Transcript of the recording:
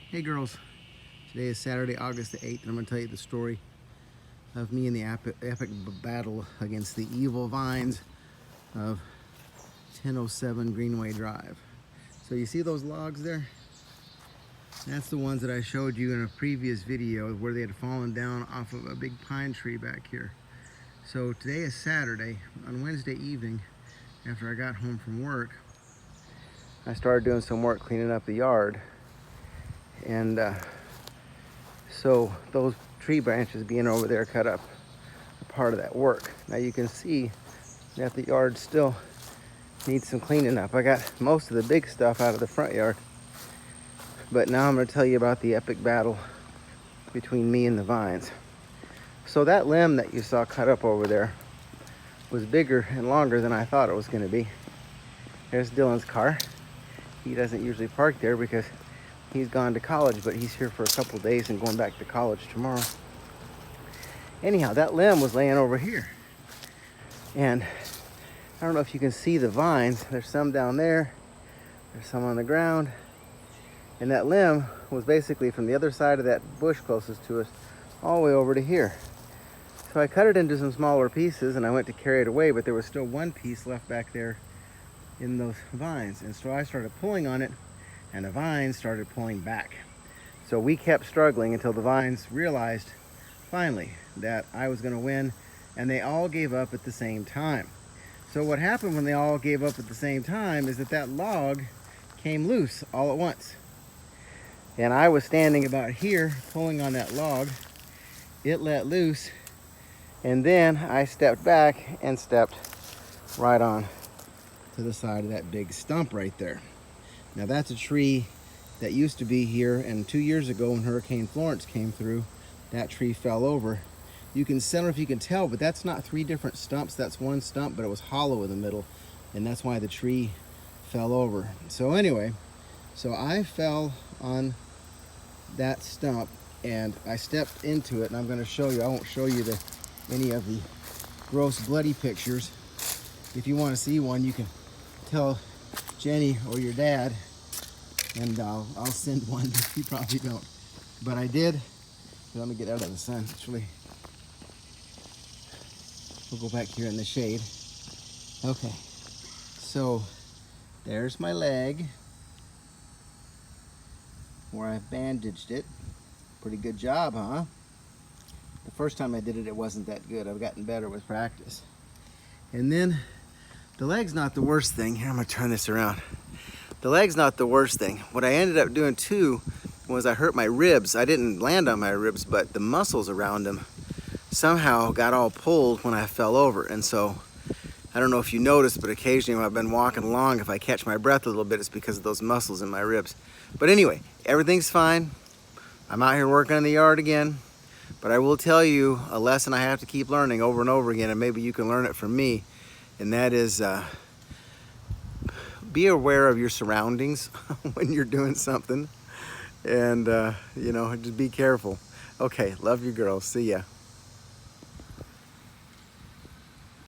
Hey girls, today is Saturday, August the 8th, and I'm going to tell you the story of me and the epic battle against the evil vines of 1007 Greenway Drive. So you see those logs there? That's the ones that I showed you in a previous video where they had fallen down off of a big pine tree back here. So today is Saturday. On Wednesday evening, after I got home from work, I started doing some work cleaning up the yard. And so those tree branches being over there cut up a part of that work. Now you can see that the yard still needs some cleaning up. I got most of the big stuff out of the front yard, but now I'm going to tell you about the epic battle between me and the vines. So that limb that you saw cut up over there was bigger and longer than I thought it was going to be. There's Dylan's car. He doesn't usually park there because he's gone to college, but he's here for a couple days and going back to college tomorrow. Anyhow, that limb was laying over here. And I don't know if you can see the vines. There's some down there. There's some on the ground. And that limb was basically from the other side of that bush closest to us all the way over to here. So I cut it into some smaller pieces and I went to carry it away, but there was still one piece left back there in those vines. And so I started pulling on it, and the vines started pulling back. So we kept struggling until the vines realized finally that I was going to win, and they all gave up at the same time. So what happened when they all gave up at the same time is that log came loose all at once. And I was standing about here pulling on that log. It let loose, and then I stepped back and stepped right on to the side of that big stump right there. Now that's a tree that used to be here, and 2 years ago when Hurricane Florence came through, that tree fell over. You can, I don't know if you can tell, but that's not three different stumps. That's one stump, but it was hollow in the middle, and that's why the tree fell over. So anyway, so I fell on that stump and I stepped into it, and I'm going to show you. I won't show you any of the gross bloody pictures. If you want to see one, you can tell Jenny or your dad, and I'll send one. You probably don't, but I did. Let me get out of the sun. Actually, we'll go back here in the shade. Okay, so there's my leg where I've bandaged it. Pretty good job, huh? The first time I did it, it wasn't that good. I've gotten better with practice. And then the leg's not the worst thing. Here, I'm gonna turn this around. The leg's not the worst thing. What I ended up doing too was I hurt my ribs. I didn't land on my ribs, but the muscles around them somehow got all pulled when I fell over. And so, I don't know if you noticed, but occasionally when I've been walking along, if I catch my breath a little bit, it's because of those muscles in my ribs. But anyway, everything's fine. I'm out here working in the yard again. But I will tell you a lesson I have to keep learning over and over again, and maybe you can learn it from me. And that is, be aware of your surroundings when you're doing something, and you know, just be careful. Okay, love you girls. See ya.